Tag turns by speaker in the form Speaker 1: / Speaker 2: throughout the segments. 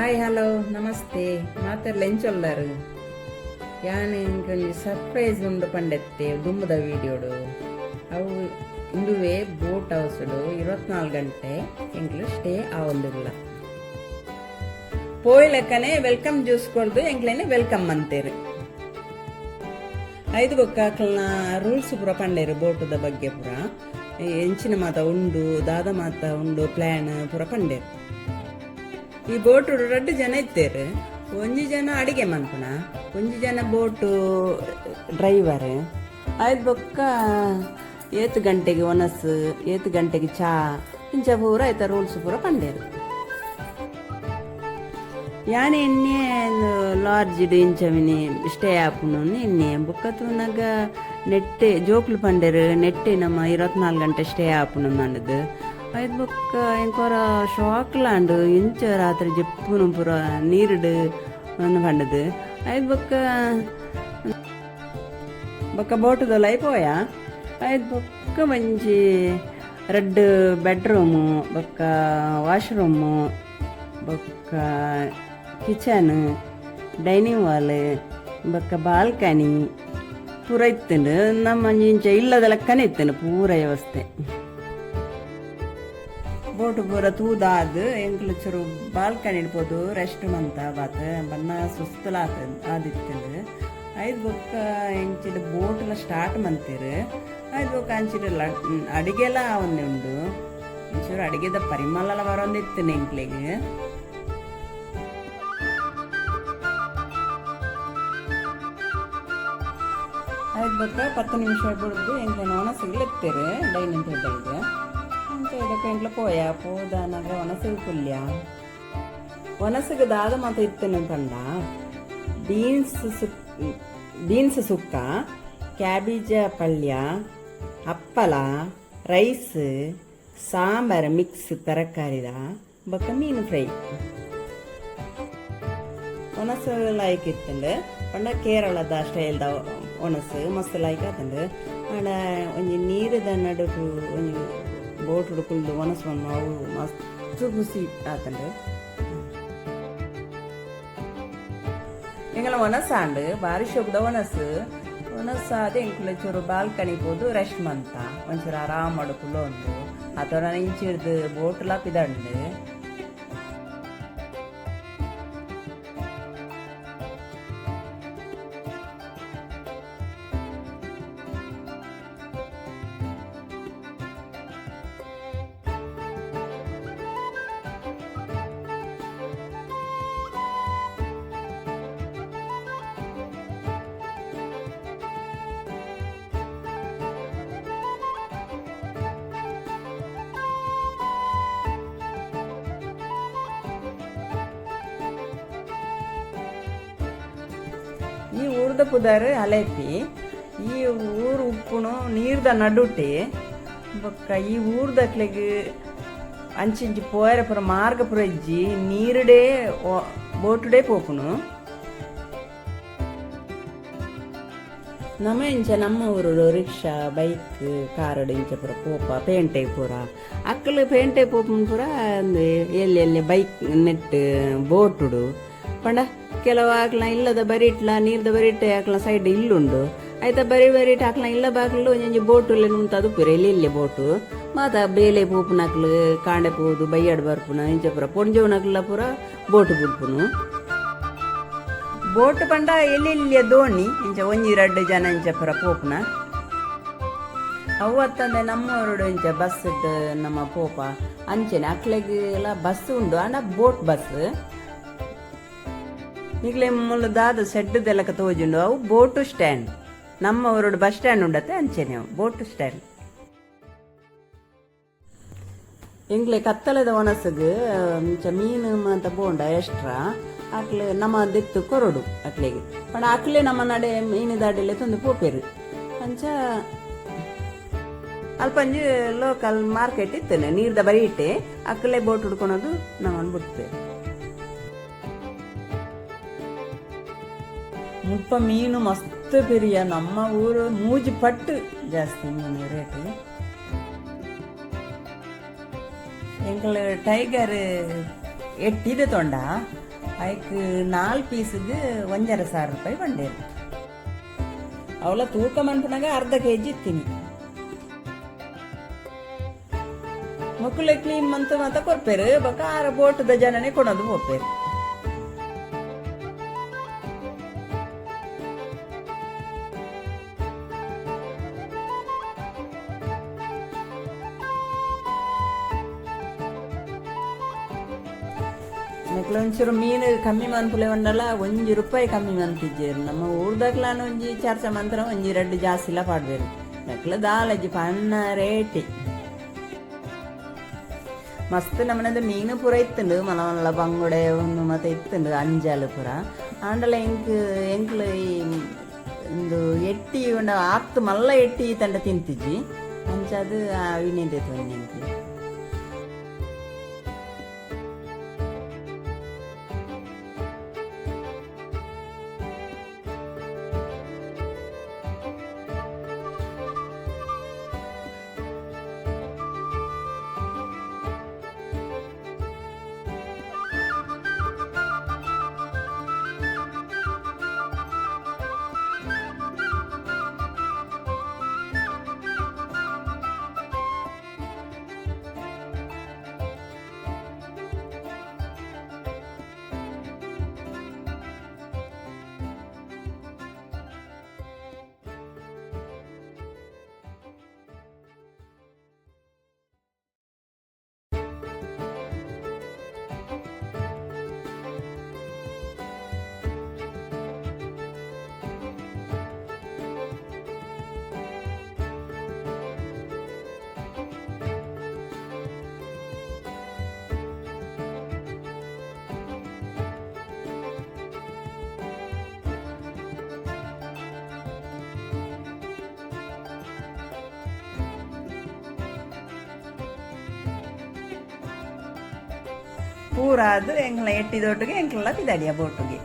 Speaker 1: Hi hello ನಮಸ್ತೆ ಮಾತೆಲ್ಲ ಎಂಚೊಲ್ಲಾರು ಯಾನ್ ಇಂಕೊಂಜಿ ಸರ್ಪ್ರೈಸ್ ಉಂಡು ಪಂಡೆತ್ತೆ ದುಂಬುದ ವೀಡಿಯೋಡು ಅವು ಇಂದುವೆ ಬೋಟ್ ಹೌಸ್ಡು 24 ಗಂಟೆ ಎಂಕ್ಲು ಸ್ಟೇ ಆವೊಂದುಲ್ಲ ಪೋಯ್ಲೆಕ್ಕನೆ ವೆಲ್ಕಮ್ ಜ್ಯೂಸ್ ಕೊಡ್ದು ಎಂಕ್ಲೇನೆ ವೆಲ್ಕಮ್ ಅಂತೇರು ಐದು ಬೊಕ್ಕಾಕಲ್ನ ರೂಲ್ಸ್ ಪೂರ ಪಂಡೇರು ಬೋಟದ ಬಗ್ಗೆ ಪೂರ ಎಂಚಿನ ಮಾತ ಉಂಡು ದಾದ ಮಾತ ಉಂಡು ಪ್ಲಾನ್ ಪೂರ ಪಂಡೇರು ಈ ಬೋಟ್ 2 ಜನ ಇತ್ತೇರು ಒಂಜಿ ಜನ ಅಡಿಗೆ ಮನ್ಪುನ ಒಂಜಿ ಜನ ಬೋಟು ಡ್ರೈವರ್ ಆಯ್ತು ಬೊಕ್ಕ 7 ಗಂಟೆಗೆ ಒನಸು 7 ಗಂಟೆಗೆ ಚಾ ಇಂಚ ಪೂರ ಆಯ್ತ ರೂಲ್ಸ್ ಪೂರ ಪಂಡೇರು ಯಾನೆ ಎಣ್ಣೆ ಲಾಡ್ಜ್ ಇಂಚವಿನಿ ಸ್ಟೇ ಆಪುನು ಎಣ್ಣೆ ಬೊಕ್ಕ ನಗ ನೆಟ್ಟೆ ಜೋಕ್ಲು ಪಂಡೇರು ನೆಟ್ಟೆ ನಮ್ಮ 24 ಗಂಟೆ ಸ್ಟೇ ಆಪುನು ಅನ್ನದು ಆಯ್ತು ಬೊಕ್ಕ ಎಂಕೊರ ಶಾಕ್ಲಾಂಡು ಇಂಚ ರಾತ್ರಿ ಜಪ್ಪುನು ಪೂರ ನೀರುಡು ಪಂಡದು ಆಯ್ತು ಬೊಕ್ಕ ಬೋಟುದಲ್ಲ ಐಪೋಯ ಆಯ್ತು ಬೊಕ್ಕ ಒಂಜಿ 2 ಬೆಡ್ರೂಮು ಬೊಕ್ಕ ವಾಶ್ರೂಮು ಬೊಕ್ಕ ಕಿಚನ್ ಡೈನಿಂಗ್ ಹಾಲ್ ಬೊಕ್ಕ ಬಾಲ್ಕನಿ ಪೂರ ಇತ್ತುಂಡು ನಮ್ಮ ಇಂಚ ಇಲ್ಲದ ಲೆಕ್ಕನೇ ಇತ್ತುಂಡು ಪೂರ ವ್ಯವಸ್ಥೆ ಬೋಟು ಪೂರ ತೂದಾದ್ ಎಂಕ್ಲು ಚೂರು ಬಾಲ್ಕನಿ ಇಡ್ಬೋದು ರೆಸ್ಟ್ ಮಂತ ಬಾತ್ ಬನ್ನ ಸುಸ್ತಲ ಆದಿತ್ತಂಡು ಐದು ಬೊಕ್ಕ ಎಂಚಿದ ಬೋಟ್ಲ ಸ್ಟಾರ್ಟ್ ಮಂತೀರು ಐದು ಬೊಕ್ಕ ಅಂಚಿಡಲ್ಲ ಅಡಿಗೆಲ್ಲ ಅವನ್ನೇ ಉಂಡು ಒಂಚೂರು ಅಡಿಗೆದ ಪರಿಮಳ ಬರೋಂದಿತ್ತು ಎಂಕ್ಲಿಗೆ ಐದು ಬೊಕ್ಕ 10 ನಿಮಿಷ ಬಿಡ್ದು ಎಂಕ್ಲೇನು ಒಣಸಿಗ್ಲೆತ್ತೇರು ಡೈನಿಂಗ್ ಟೇಬಲ್ಗೆ ಇದಕ್ಕೆ ಎಂಟ್ಲ ಪೋದಾನಾಗ ಒಣಸಿಗೆ ಪುಲ್ಯ ಒಣಸಿಗೆ ದಾದ ಮಾತ ಇತ್ತೇನೆ ಪಂಡ ಬೀನ್ಸ್ ಸುಕ್ಕ ಕ್ಯಾಬೇಜ ಪಲ್ಯ ಹಪ್ಪಲ ರೈಸ್ ಸಾಂಬಾರ್ ಮಿಕ್ಸ್ ತರಕಾರಿದ ಬೊಕ್ಕ ಮೀನು ಫ್ರೈ ಒಣಸು ಲಾಯ್ಕ್ ಇತ್ತಂಡು ಪಂಡ ಕೇರಳದ ಸ್ಟೈಲ್ದ ಒಣಸು ಮಸ್ತ್ ಲಾಯ್ಕ್ ಆತಂಡು ಆಡ ಒಂಜಿ ನೀರದ ನಡುಕು ಒಂಜಿ ಬೋಟ್ ಹುಡುಕುಲ್ದು ಒಣಸು ಅವು ಮಸ್ತ್ ಖುಷಿ ಆತಂಡು ಎಂಗಲ ಒಣಸಾಂಡು ಬಾರಿ ಶೋಕದ ಒಣಸು ಒಣಸಾದ ಎಂಕುಲ ಚೂರು ಬಾಲ್ಕನಿ ಪೋದು ರೆಸ್ಟ್ ಮಂತ ಒಂಚೂರು ಆರಾಮ್ ಮಡುಕುಲು ಒಂದು ಅಥವಾ ಇಂಚಿಡ್ದು ಬೋಟ್ಲ ಪಿದಂಡು ಈ ಊರ್ದ ಪುದಾರು ಅಲೆಪಿ ಈ ಊರು ಉಪ್ಪುನು ನೀರ್ದ ನಡುಟೆ ಬೊಕ್ಕ ಈ ಊರ್ದಕ್ಲೆಗ್ ಅಂಚಿಂಚಿ ಪೋಯರ ಪುರ ಮಾರ್ಗ ಪುರ ಇಜ್ಜಿ ನೀರುಡೇ ಬೋಟುಡೇ ಪೋಪುನು ನಮ್ಮ ಊರು ರಿಕ್ಷಾ ಬೈಕ್ ಕಾರಡು ಇಂಚ ಪುರ ಪೋಪ ಪೇಂಟೆ ಪೂರ ಅಕ್ಕಲು ಪೇಂಟೆ ಪೋಪುನ್ ಪೂರ ಎಲ್ಲಿ ಬೈಕ್ ನೆಟ್ ಬೋಟುಡು ಪಂಡ ಕೆಲವು ಆಕ್ಲ ಇಲ್ಲದ ಬರಿಟ್ಲ ನೀರ್ದ ಬರಿಟ್ಟೆ ಆಕ್ಲ ಸೈಡ್ ಇಲ್ಲುಂಡು ಆಯ್ತಾ ಬರಿಟ್ ಆಕ್ಲ ಇಲ್ಲ ಬಾಕ್ಲು ಒಂಜಿ ಬೋಟು ಉಂಟದು ಪೂರ ಇಲ್ಲಿ ಬೋಟು ಮಾತ ಬೇಲೆ ಪೋಪುನಕ್ಲು ಕಾಂಡೆ ಪೋದು ಬೈಯಾಡು ಬರ್ಪುನ ಇಂಚ ಪೂರ ಪೊಂಜೋನಕ್ಲ ಪೂರ ಬೋಟು ಬುಡ್ಪುನು ಬೋಟ್ ಪಂಡ ಎಲ್ಲಿ ದೋಣಿ ಇಂಚ ಒಂಜಿ 2 ಜನ ಇಂಚ ಪೂರ ಪೋಪುನ ಅವತ್ತಂದೆ ನಮ್ಮವರುಡು ಇಂಚ ಬಸ್ ನಮ್ಮ ಪೋಪ ಅಂಚೆನೆ ಅಕ್ಲೆಗ್ ಎಲ್ಲ ಬಸ್ ಉಂಡು ಆಂಡ ಬೋಟ್ ಬಸ್ ಈಗಲೇ ಮುಳ್ಳು ದಾದ ಸೆಡ್ದೆಲ್ಲಕ ತೋಜುಂಡು ಅವು ಬೋಟು ಸ್ಟ್ಯಾಂಡ್ ನಮ್ಮ ಊರೋಡು ಬಸ್ ಸ್ಟ್ಯಾಂಡ್ ಉಂಡತ್ತೆ ಅಂಚೆನೆ ಅವು ಬೋಟು ಸ್ಟ್ಯಾಂಡ್ ಎಂಗ್ಲೆ ಕತ್ತಲದ ಒಣಸಗ್ ಮೀನು ಅಂತ ಬೋಂಡ ಎಕ್ಸ್ಟ್ರಾ ಆಕ್ಲೆ ನಮ್ಮ ದೆತ್ತು ಕೊರಡು ಅಕ್ಲೆಗೆ ಪಣ ಅಕ್ಲೆ ನಮ್ಮ ನಡೆ ಮೀನು ದಾಡಿಲೆ ತಂದು ಪೋಪೇರು ಅಂಚ ಅಲ್ಪಂಜಿ ಲೋಕಲ್ ಮಾರ್ಕೆಟ್ ಇತ್ತೇನೆ ನೀರ್ದ ಬರಿ ಇಟ್ಟೆ ಅಕ್ಲೆ ಬೋಟ್ ಹುಡ್ಕೊಳೋದು ನಮ್ಮನ್ನು ಬಿಡ್ತೇವೆ ಮುಪ್ಪ ಮೀನು ಮಸ್ತ್ ಪೆರಿಯ ನಮ್ಮ ಊರು ಮೂಜಿ ಪಟ್ಟು ಜಾಸ್ತಿ ಮೀನು ರೇಟ್ ಎಂಕಲ್ ಟೈಗರ್ ಎಟ್ಟಿದೆ ತೊಂಡ ಅದಕ್ಕೆ 4 ಪೀಸಿಗೆ 1,500 ರೂಪಾಯಿ ಬಂಡೇರು. ಅವಳ ತೂಕ ಮನ್ಪನಾಗ ಅರ್ಧ kg ಇತ್ತೀನಿ. ಮಕ್ಕಳು ಕ್ಲೀನ್ ಮಂತ ಕೊಡ್ಪೇರು ಬಕ 6 ಬೋಟದ ಜನನೇ ಕೊಡೋದು ಹೋಗ್ಪೇರು. ಮಕ್ಕಳು ಒಂಚೂರು ಮೀನು ಕಮ್ಮಿ ಮನ್ಪುಲೆ ಉಂಡಲ್ಲ ₹1 ಕಮ್ಮಿ ಮನ್ಪಿಜ್ಜೇರು. ನಮ್ಮ ಊರ್ದಾಗ್ಲಾನು ಒಂಜಿ ಚರ್ಚ ಮಂತ್ರ 1-2 ಜಾಸ್ತಿ ಇಲ್ಲ ಪಾಡ್ಬೇರು. ಮಕ್ಕಳು ದಾಲಜ್ಜಿ ಪಣ್ಣ ರೇಟಿ ಮಸ್ತ್ ನಮ್ಮನದ ಮೀನು ಪೂರ ಇತ್ತುಂಡು ಮಲ್ಲ ಬಂಗುಡೆ ಒಂದು ಮತ್ತೆ ಇತ್ತುಂಡು ಅಂಜಲು ಪೂರ ಆಂಡಲ ಎಂಕ್ಲು ಈ ಒಂದು ಎಟ್ಟಿ ಉಂಡ ಆತ್ತು ಮಲ್ಲ ಎಟ್ಟಿ ತಂಡ ತಿಂತಿಜ್ಜಿ ಅಂಚದು ವಿನೇದೈತು ಎಂಕ್ಲು. ಪೂರ ಅದು ಎಂಕ್ಲ ಎಟ್ಟಿದೊಟ್ಟಿಗೆ ಎಂಕ್ಲೆಲ್ಲ ಪಿದಾಡಿಯ ಬೋಟುಗೆ.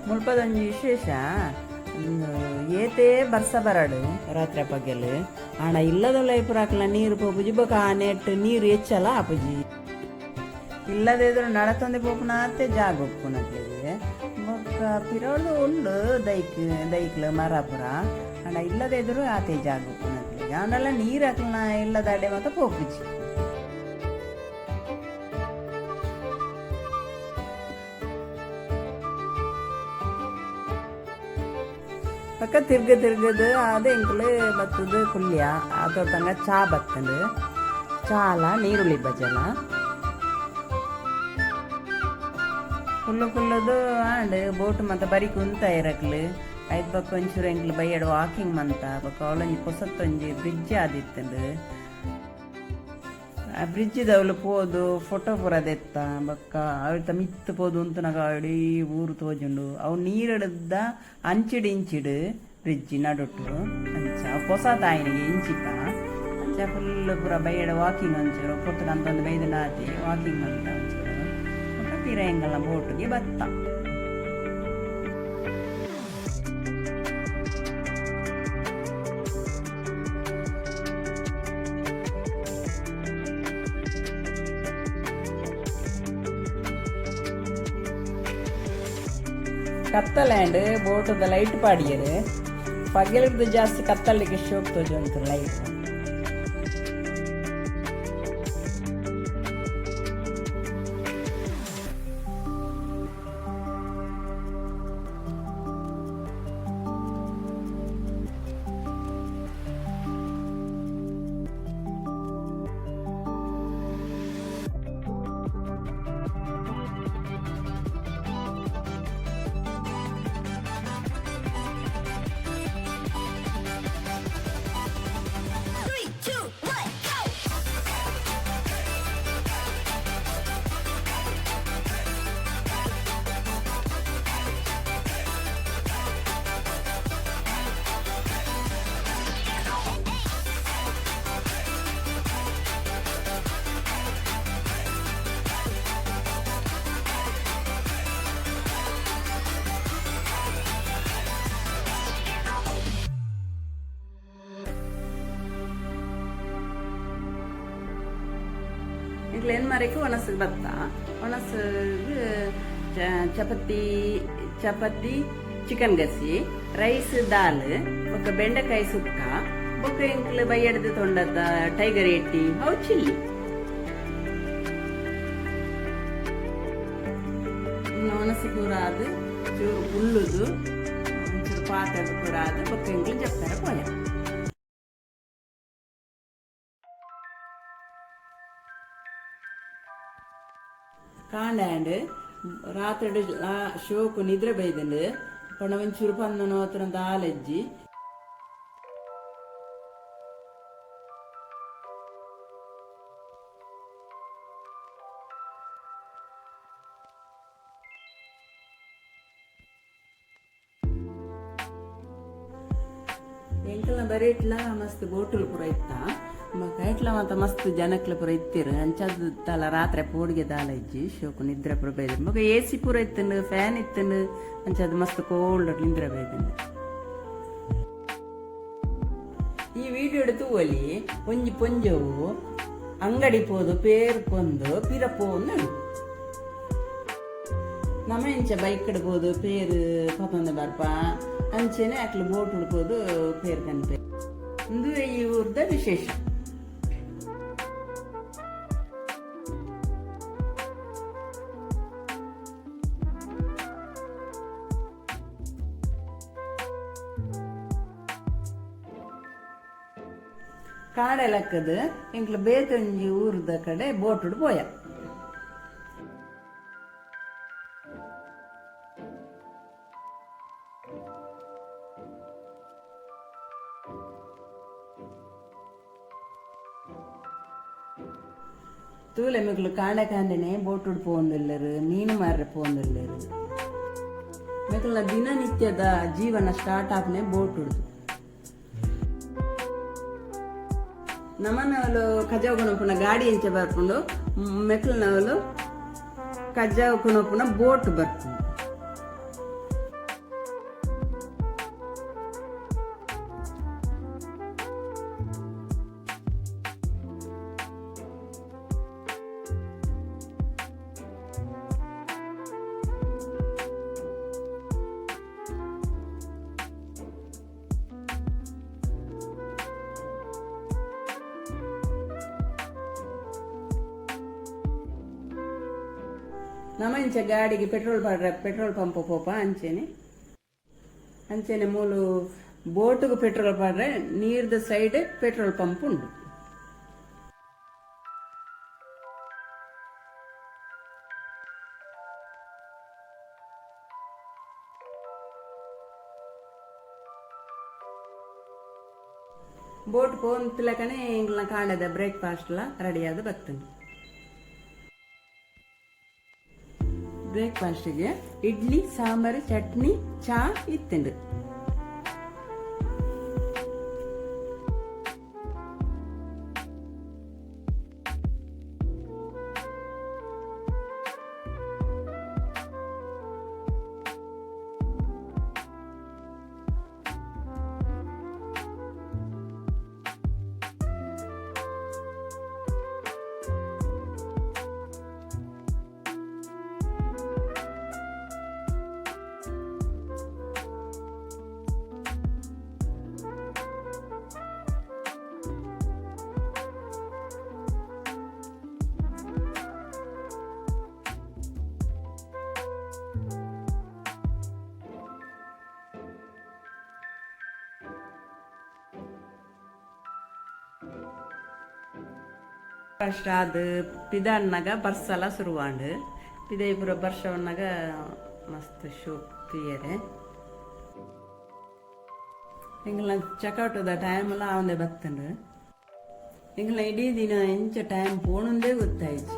Speaker 1: ಮುಲ್ಪದೊಂದು ವಿಶೇಷ ಏತೇ ಬರ್ಸ ಬರಡು ರಾತ್ರಿ ಪಗ್ಗೆಲು ಆಣ ಇಲ್ಲದೊಳ್ಳೆ ಪುರಾಕಲ ನೀರು ಪೋಪುಜಿ ಬೊಕ ಆ ನೆಟ್ಟು ನೀರು ಹೆಚ್ಚಲ್ಲ ಆಪುಜಿ ಇಲ್ಲದಿದ್ರು ನಡತೊಂದೆ ಪೋಪುನ ಅತ್ತೆ ಜಾಗ ಒಪ್ಪುನತ್ಲೆಗೆ ಬೊಕ್ಕ ಪಿರೋಳು ಉಂಡು ದೈಕ್ಲು ಮರಪುರ ಆಣ ಇಲ್ಲದಿದ್ರು ಆತೆ ಜಾಗ ಒಪ್ಪುನತ್ಲೆಗೆ ಅವನೆಲ್ಲ ನೀರು ಹಾಕಲ್ನ ಇಲ್ಲದಾಡೆ ಮತ್ತೆ ಪೋಪುಜಿ. ಪಕ್ಕ ತಿರ್ಗದು ಅದು ಎಂಕ್ಲು ಬತ್ತದು ಕುಲ್ಯ ಅದು ತಂಗ ಚಾ ಬತ್ತಂಡು ಚಾಲ ನೀರುಳ್ಳಿ ಬಜಲ ಫುಲ್ಲದು ಆಂಡ್ ಬೋಟ್ ಮತ್ತೆ ಬರೀ ಕುಂತ ಇರಕ್ಲು ಐದು ಬಕ್ಕ ಒಂಚೂರು ಎಂಕ್ಲು ಬೈಯಡು ವಾಕಿಂಗ್ ಮಂತ ಬಕ್ಕ ಅವಳೊಂಜಿ ಹೊಸತ್ತೊಂಜಿ ಬ್ರಿಡ್ಜ್ ಆದಿತ್ತಂಡು ಆ ಬ್ರಿಡ್ಜಿದವಳು ಪೋದು ಫೋಟೋ ಪೂರ ದೆತ್ತ ಬಕ್ಕ ಅವಳ್ತ ಮಿತ್ತು ಪೋದು ಉಂತುನಗ ಇಡೀ ಊರು ತೋಜುಂಡು ಅವು ನೀರಿಡ್ದ ಅಂಚಿಡು ಇಂಚಿಡು ಬ್ರಿಡ್ಜಿ ನಡುಟ್ಟು ಅಂಚ ಹೊಸ ತಾಯಿನಿಗೆ ಇಂಚಿತ ಅಂಚ ಫುಲ್ ಪೂರ ಬೈಯಡ ವಾಕಿಂಗ್ ಒಂಚೂರು ಪೊತ್ತುನಂತೊಂದು ಬೈದು ನಾತಿ ವಾಕಿಂಗ್ ಮಂತ ಒಂಚೂರು ತೀರ ಹೆಂಗಲ್ಲ ಬೋಟ್ಗೆ ಬತ್ತ. ಕತ್ತಲ್ಯಾಂಡ್ ಬೋಟದ ಲೈಟ್ ಪಾಡಿಯರು ಪಗಲಿದ್ದು ಜಾಸ್ತಿ ಕತ್ತಲಿಗೆ ಶೋಕ್ ತೋಜುಂಟು ಲೈಟ್. ಎಂಕ್ಲೇನು ಮರಕ್ಕೆ ಒಣಸಿಗೆ ಬತ್ತ ಒಣಸಿಗೆ ಚಪಾತಿ ಚಿಕನ್ ಗಸಿ ರೈಸ್ ದಾಲ್ ఒక ಬೆಂಡೆಕಾಯಿ ಸುಕ್ಕ ಬೊಕ್ಕ ಎಂಕ್ಲು ಬೈಯಡ್ದು ತೊಂಡದ ಟೈಗರ್ ಎಟ್ಟಿ ಅವು ಚಿಲ್ಲಿ ಒಣಸು ಕೂರ ಅದು ಚೂರು ಹುಲ್ಲುದು ಒಂಚೂರು ಪಾತ್ರದ ಕೂರ ಅದು ಬೊಕ್ಕ ಎಂಕ್ಲು ಜಪ್ತಾರ ಪೋಯ ಕಾಂಡಾಂಡ್ ರಾತ್ರಿ ಶೋಕು ನಿದ್ರೆ ಬೈದಂಡು ಪಣ ಒಂಚೂರು ಪಂದನ ಹತ್ರ ದಾಲಜ್ಜಿ ಎಂಕಲ್ನ ಬರೀ ಇಟ್ಲ ಮಸ್ತ್ ಬೋಟುಲ್ ಪೂರ ಇತ್ತ ಕೈಟ್ಲ ಮಾತ ಮಸ್ತ್ ಜನಕ್ಲ ಪೂರ ಇತ್ತಿರು ಅಂಚದ ತಲ ರಾತ್ರಿ ಪೋಡಿಗೆ ದಾಲ ಇಜ್ಜಿ ಶೋಕು ನಿದ್ರೆ ಪೂರ ಬೈದ ಮಗ AC ಪೂರ ಇತ್ತಂಡು ಫ್ಯಾನ್ ಇತ್ತಂಡು ಅಂಚದ ಮಸ್ತ್ ಕೋಲ್ಡ್ ನಿದ್ರೆ ಬೈದಂಡು ಈ ವಿಡಿಯೋ ಎಡ್ತು ಒಲಿ ಒಂಜಿ ಪೊಂಜವು ಅಂಗಡಿ ಪೋದು ಪೇರು ಪೊಂದು ಪಿರ ಪೋಂದು ನಮ್ಮ ಇಂಚ ಬೈಕ್ ಇಡ್ಬೋದು ಪೇರು ಪತಂದ ಬರ್ಪ ಅಂಚೆನೆ ಅಕ್ಲು ಬೋಟ್ ಉಡ್ಬೋದು ಪೇರು ಕನ್ಪೆ ಇಂದು ಈ ಊರ್ದ ವಿಶೇಷ ಕಾಡೆಲಕ್ಕದು ಎಂಕ್ಲು ಬೇತೊಂಜಿ ಊರ್ದ ಕಡೆ ಬೋಟ್ ಉಡ್ ಪೋಯ ತೂಲೆ ಮಿಗ್ಲು ಕಾಂಡೆ ಕಾಂಡೆನೆ ಬೋಟ್ ಉಡ್ ಪೋಂದುಲ್ಲರು ಮೀನು ಮಾರ್ರೆ ಪೋಂದುಲ್ಲರು ಮಿಗ್ಲ ದಿನನಿತ್ಯದ ಜೀವನ ಸ್ಟಾರ್ಟ್ ಆಪ್ನೆ ಬೋಟ್ ಉಡ್ದು ನಮ್ಮನವಲು ಕಜಾವ್ ಕೊನಪುನ ಗಾಡಿ ಎಂಚ ಬರ್ಪುಂಡು ಮೆಕ್ಲನವಲು ಕಜಾವ್ ಕೊನಪುನ ಬೋಟ್ ಬರ್ಪುಂಡು ನಮ್ಮ ಇಂಚ ಗಾಡಿಗೆ ಪೆಟ್ರೋಲ್ ಪಂಪ್ ಪೋಪ ಅಂಚೆನೆ ಮೂಲು ಬೋಟ್ಗೆ ಪೆಟ್ರೋಲ್ ಪಾಡ್ರೆ ನೀರ್ದ ಸೈಡ್ ಪೆಟ್ರೋಲ್ ಪಂಪ್ ಉಂಡು ಬೋಟ್ ಪೋಂತಿಲಕನೆ ಇಂಗ್ಲ ಕಾಂಡದ ಬ್ರೇಕ್ಫಾಸ್ಟ್ ರೆಡಿ ಆದ ಬರ್ತದೆ ಬ್ರೇಕ್ಫಾಸ್ಟ್ಗೆ ಇಡ್ಲಿ ಸಾಂಬಾರು ಚಟ್ನಿ ಚಾ ಇತ್ತುಂಡು ಫಸ್ಟ್ ಅದು ಪಿದಣ್ಣಗ ಬರ್ಸಲ ಶುರುವಾಂಡು ಪಿದೈಪುರ ಬರ್ಷವನ್ನಾಗ ಮಸ್ತ್ ಶೋಕ್ ತೀಯರೆ ಎಂಗ್ಲ ಚೆಕ್ಔಟದ ಟೈಮೆಲ್ಲ ಅವಂದೇ ಬತ್ತಂಡು ಎಂಗ್ಲ ಇಡೀ ದಿನ ಎಂಚ ಟೈಮ್ ಪೋಣಂದೇ ಗೊತ್ತಾಯ್ತು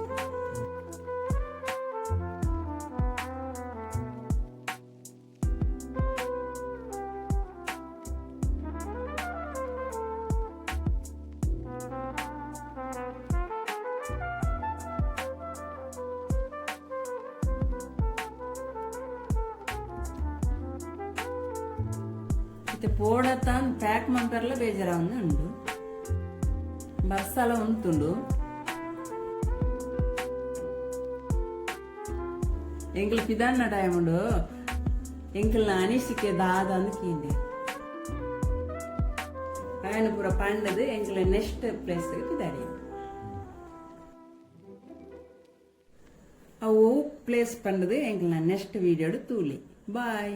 Speaker 1: పోడతాన్ ప్యాక్ మంపర్లో బేజరా ఉంది ఉండు బస్సాల ఉంటుండు ಎಂಕ್ಲು ಪಿದಾನ್ನ ಟೈಮ್ ಉಂಡು ಎಂಕ್ಲ್ನ ಅನಿಸಿಕೆ ದಾದ ಅಂದ್ ಕೀಂಡೆ ఆయన ಪೂರ ಪಂಡದು ಎಂಕ್ಲ ನೆಕ್ಸ್ಟ್ ಪ್ಲೇಸ್ ಪಿದಾರಿ ಅವು ಪ್ಲೇಸ್ ಪಂಡದು ಎಂಕ್ಲ ನೆಕ್ಸ್ಟ್ ವಿಡಿಯೋಡು ತೂಲಿ ಬಾಯ್.